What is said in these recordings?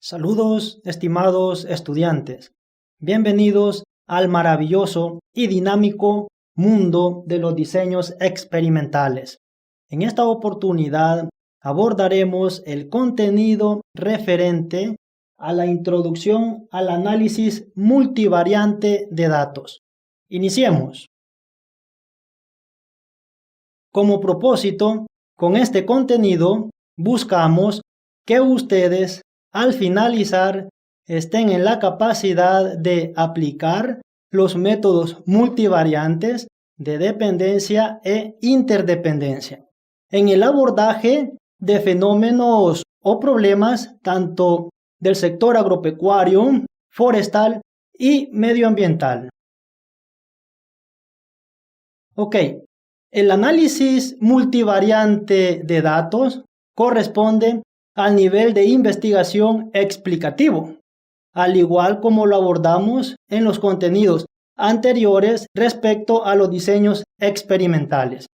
Saludos, estimados estudiantes. Bienvenidos al maravilloso y dinámico mundo de los diseños experimentales. En esta oportunidad abordaremos el contenido referente a la introducción al análisis multivariante de datos. Iniciemos. Como propósito, con este contenido buscamos que ustedes al finalizar estén en la capacidad de aplicar los métodos multivariantes de dependencia e interdependencia en el abordaje de fenómenos o problemas tanto del sector agropecuario, forestal y medioambiental. Ok, el análisis multivariante de datos corresponde al nivel de investigación explicativo, al igual como lo abordamos en los contenidos anteriores respecto a los diseños experimentales.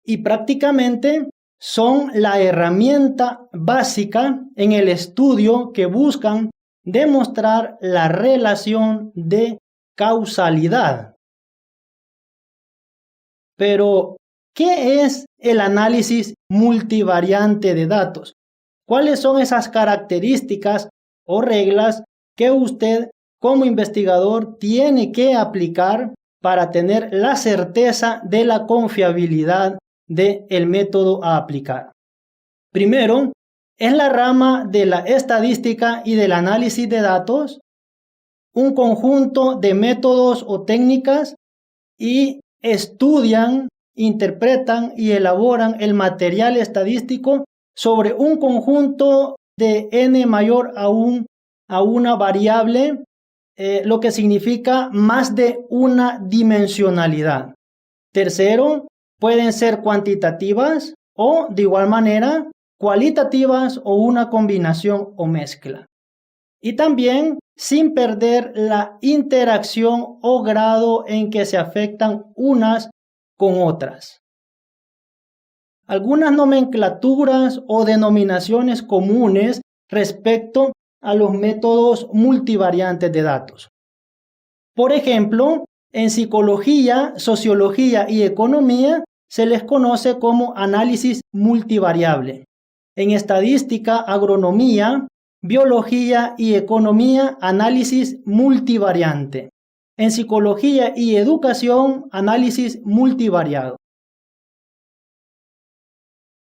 Y prácticamente son la herramienta básica en el estudio que buscan demostrar la relación de causalidad. Pero, ¿qué es el análisis multivariante de datos? ¿Cuáles son esas características o reglas que usted como investigador tiene que aplicar para tener la certeza de la confiabilidad del método a aplicar? Primero, es la rama de la estadística y del análisis de datos, un conjunto de métodos o técnicas y estudian, interpretan y elaboran el material estadístico sobre un conjunto de n mayor a una variable, lo que significa más de una dimensionalidad. Tercero, pueden ser cuantitativas o de igual manera cualitativas o una combinación o mezcla. Y también sin perder la interacción o grado en que se afectan unas con otras. Algunas nomenclaturas o denominaciones comunes respecto a los métodos multivariantes de datos. Por ejemplo, en psicología, sociología y economía se les conoce como análisis multivariable. En estadística, agronomía, biología y economía, análisis multivariante. En psicología y educación, análisis multivariado.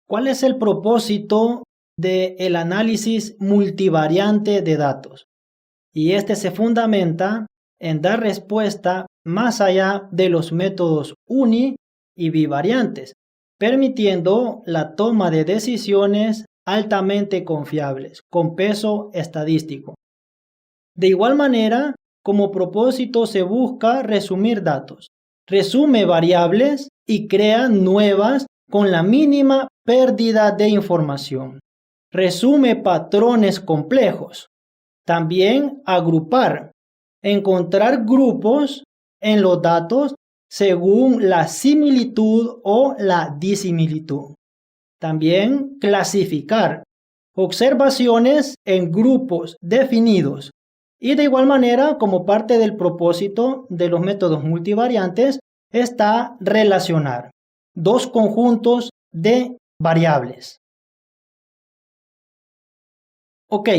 ¿Cuál es el propósito del análisis multivariante de datos? Y este se fundamenta en dar respuesta más allá de los métodos uni- y bivariantes, permitiendo la toma de decisiones altamente confiables, con peso estadístico. De igual manera, como propósito se busca resumir datos, resume variables y crea nuevas con la mínima pérdida de información. Resume patrones complejos. También agrupar, encontrar grupos en los datos según la similitud o la disimilitud. También clasificar observaciones en grupos definidos. Y de igual manera, como parte del propósito de los métodos multivariantes, está relacionar dos conjuntos de variables. Ok.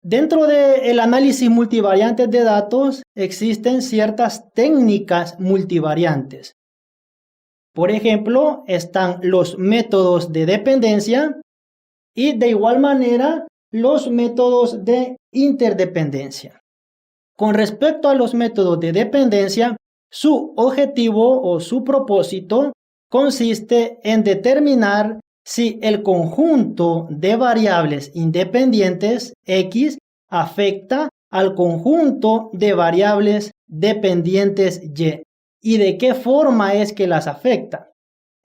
Dentro del análisis multivariante de datos existen ciertas técnicas multivariantes. Por ejemplo, están los métodos de dependencia y de igual manera los métodos de interdependencia. Con respecto a los métodos de dependencia, su objetivo o su propósito consiste en determinar si el conjunto de variables independientes X afecta al conjunto de variables dependientes y de qué forma es que las afecta.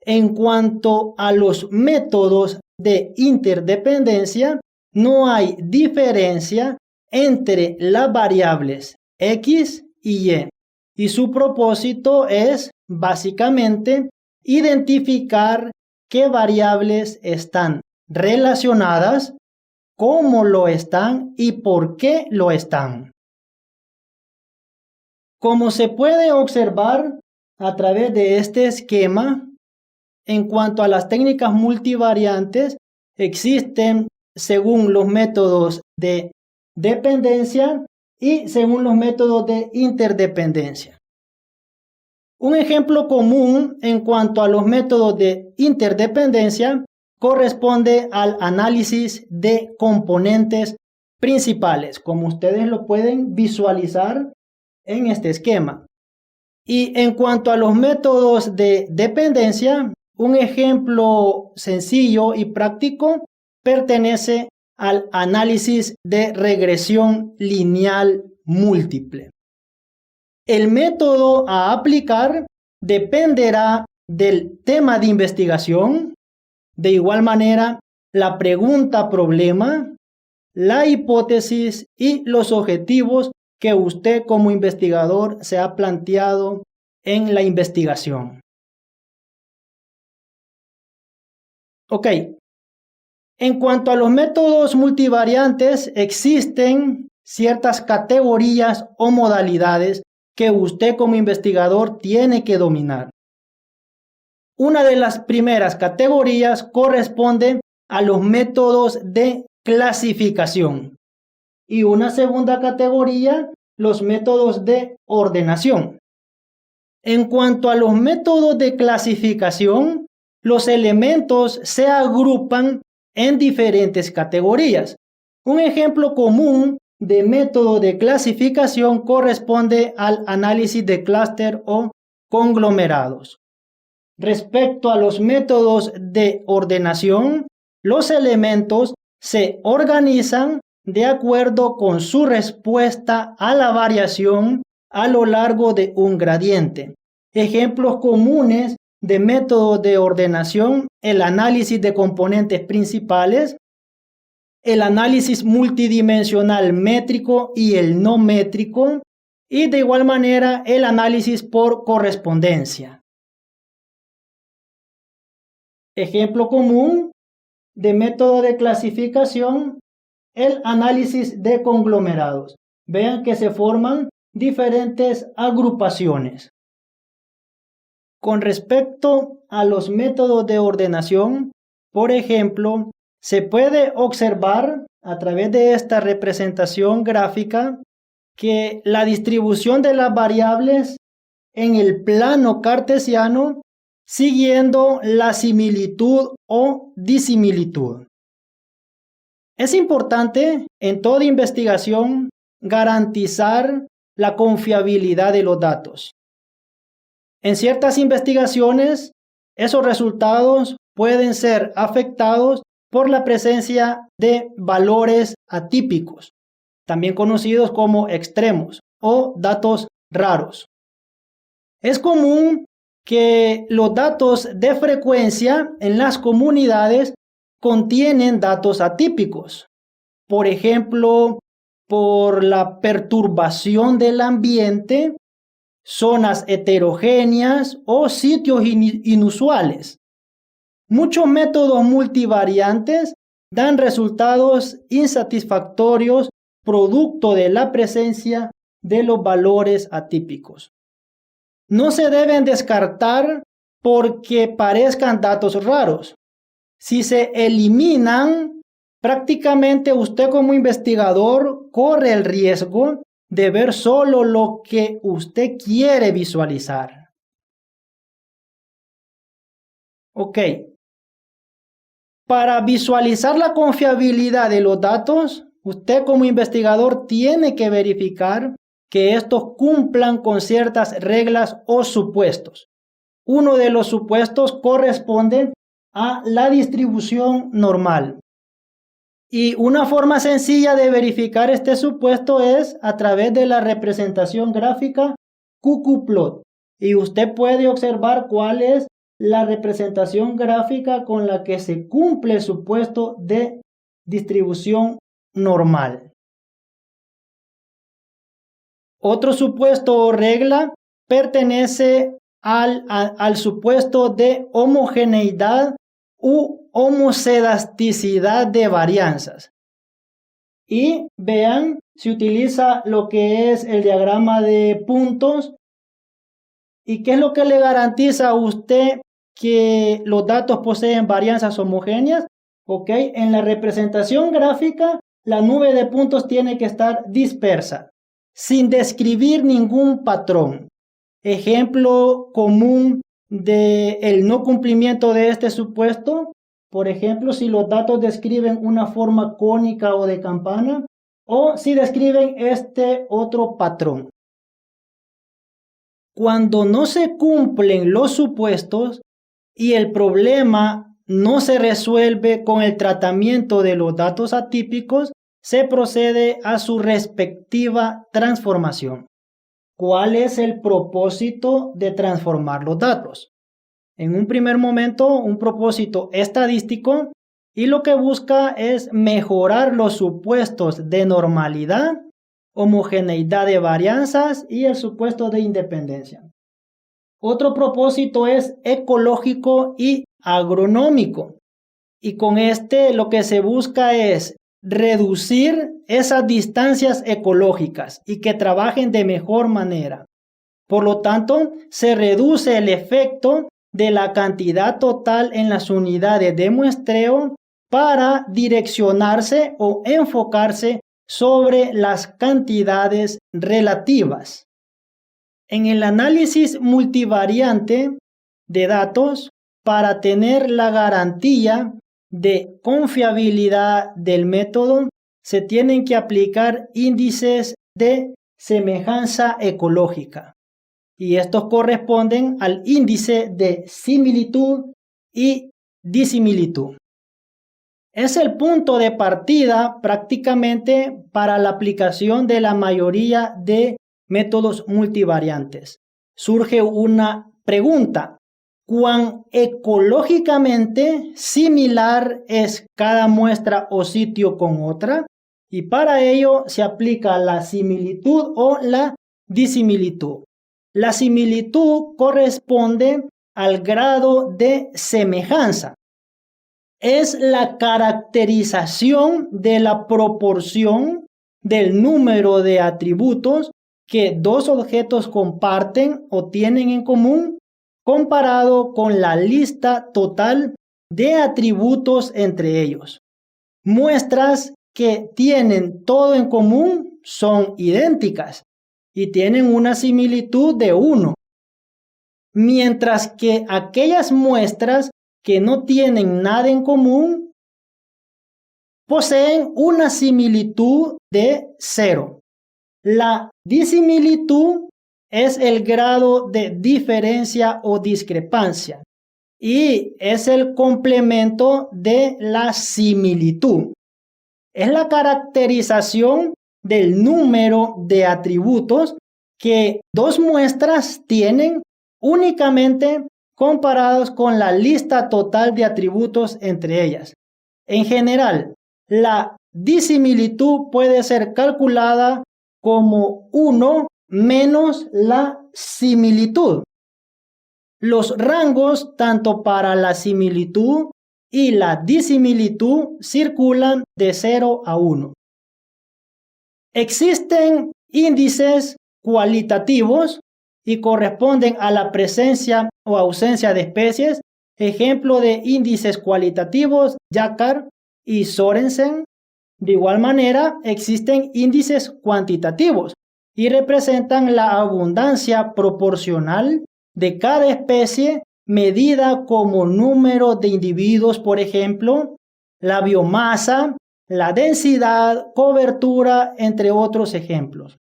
En cuanto a los métodos de interdependencia, no hay diferencia entre las variables X y Y, y su propósito es básicamente identificar qué variables están relacionadas cómo lo están y por qué lo están. Como se puede observar a través de este esquema, en cuanto a las técnicas multivariantes, existen según los métodos de dependencia y según los métodos de interdependencia. Un ejemplo común en cuanto a los métodos de interdependencia corresponde al análisis de componentes principales, como ustedes lo pueden visualizar en este esquema. Y en cuanto a los métodos de dependencia, un ejemplo sencillo y práctico pertenece al análisis de regresión lineal múltiple. El método a aplicar dependerá del tema de investigación. De igual manera, la pregunta-problema, la hipótesis y los objetivos que usted como investigador se ha planteado en la investigación. Ok. En cuanto a los métodos multivariantes, existen ciertas categorías o modalidades que usted como investigador tiene que dominar. Una de las primeras categorías corresponde a los métodos de clasificación y una segunda categoría, los métodos de ordenación. En cuanto a los métodos de clasificación, los elementos se agrupan en diferentes categorías. Un ejemplo común de método de clasificación corresponde al análisis de clúster o conglomerados. Respecto a los métodos de ordenación, los elementos se organizan de acuerdo con su respuesta a la variación a lo largo de un gradiente. Ejemplos comunes de métodos de ordenación: el análisis de componentes principales, el análisis multidimensional métrico y el no métrico, y de igual manera el análisis por correspondencia. Ejemplo común de método de clasificación: el análisis de conglomerados. Vean que se forman diferentes agrupaciones. Con respecto a los métodos de ordenación, por ejemplo, se puede observar a través de esta representación gráfica que la distribución de las variables en el plano cartesiano siguiendo la similitud o disimilitud. Es importante en toda investigación garantizar la confiabilidad de los datos. En ciertas investigaciones, esos resultados pueden ser afectados por la presencia de valores atípicos, también conocidos como extremos o datos raros. Es común que los datos de frecuencia en las comunidades contienen datos atípicos. Por ejemplo, por la perturbación del ambiente, zonas heterogéneas o sitios inusuales. Muchos métodos multivariantes dan resultados insatisfactorios producto de la presencia de los valores atípicos. No se deben descartar porque parezcan datos raros. Si se eliminan, prácticamente usted como investigador corre el riesgo de ver solo lo que usted quiere visualizar. Ok. Para visualizar la confiabilidad de los datos, usted como investigador tiene que verificar que estos cumplan con ciertas reglas o supuestos. Uno de los supuestos corresponde a la distribución normal. Y una forma sencilla de verificar este supuesto es a través de la representación gráfica QQplot. Y usted puede observar cuál es la representación gráfica con la que se cumple el supuesto de distribución normal. Otro supuesto o regla pertenece al supuesto de homogeneidad u homocedasticidad de varianzas. y vean, se utiliza lo que es el diagrama de puntos. ¿Y qué es lo que le garantiza a usted que los datos poseen varianzas homogéneas? Ok, en la representación gráfica, la nube de puntos tiene que estar dispersa, sin describir ningún patrón. Ejemplo común del no cumplimiento de este supuesto, por ejemplo, si los datos describen una forma cónica o de campana, o si describen este otro patrón. Cuando no se cumplen los supuestos y el problema no se resuelve con el tratamiento de los datos atípicos, se procede a su respectiva transformación. ¿Cuál es el propósito de transformar los datos? En un primer momento, un propósito estadístico, y lo que busca es mejorar los supuestos de normalidad, homogeneidad de varianzas y el supuesto de independencia. Otro propósito es ecológico y agronómico, y con este lo que se busca es reducir esas distancias ecológicas y que trabajen de mejor manera. Por lo tanto, se reduce el efecto de la cantidad total en las unidades de muestreo para direccionarse o enfocarse sobre las cantidades relativas. En el análisis multivariante de datos, para tener la garantía de confiabilidad del método, se tienen que aplicar índices de semejanza ecológica. Y estos corresponden al índice de similitud y disimilitud. Es el punto de partida prácticamente para la aplicación de la mayoría de métodos multivariantes. Surge una pregunta: ¿cuán ecológicamente similar es cada muestra o sitio con otra? Y para ello se aplica la similitud o la disimilitud. La similitud corresponde al grado de semejanza. Es la caracterización de la proporción del número de atributos que dos objetos comparten o tienen en común, comparado con la lista total de atributos entre ellos. Muestras que tienen todo en común son idénticas y tienen una similitud de 1, mientras que aquellas muestras que no tienen nada en común poseen una similitud de 0. La disimilitud es el grado de diferencia o discrepancia y es el complemento de la similitud. Es la caracterización del número de atributos que dos muestras tienen únicamente comparados con la lista total de atributos entre ellas. En general, la disimilitud puede ser calculada como 1 menos la similitud. Los rangos, tanto para la similitud y la disimilitud, circulan de 0 a 1. Existen índices cualitativos y corresponden a la presencia o ausencia de especies. Ejemplo de índices cualitativos: Jacquard y Sorensen. De igual manera, existen índices cuantitativos y representan la abundancia proporcional de cada especie medida como número de individuos, por ejemplo, la biomasa, la densidad, cobertura, entre otros ejemplos.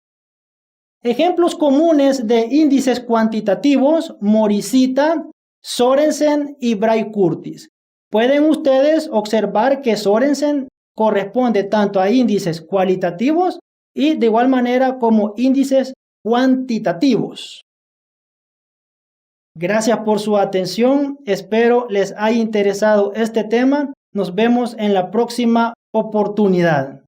Ejemplos comunes de índices cuantitativos: Morishita, Sorensen y Bray-Curtis. Pueden ustedes observar que Sorensen corresponde tanto a índices cualitativos y de igual manera como índices cuantitativos. Gracias por su atención. Espero les haya interesado este tema. Nos vemos en la próxima oportunidad.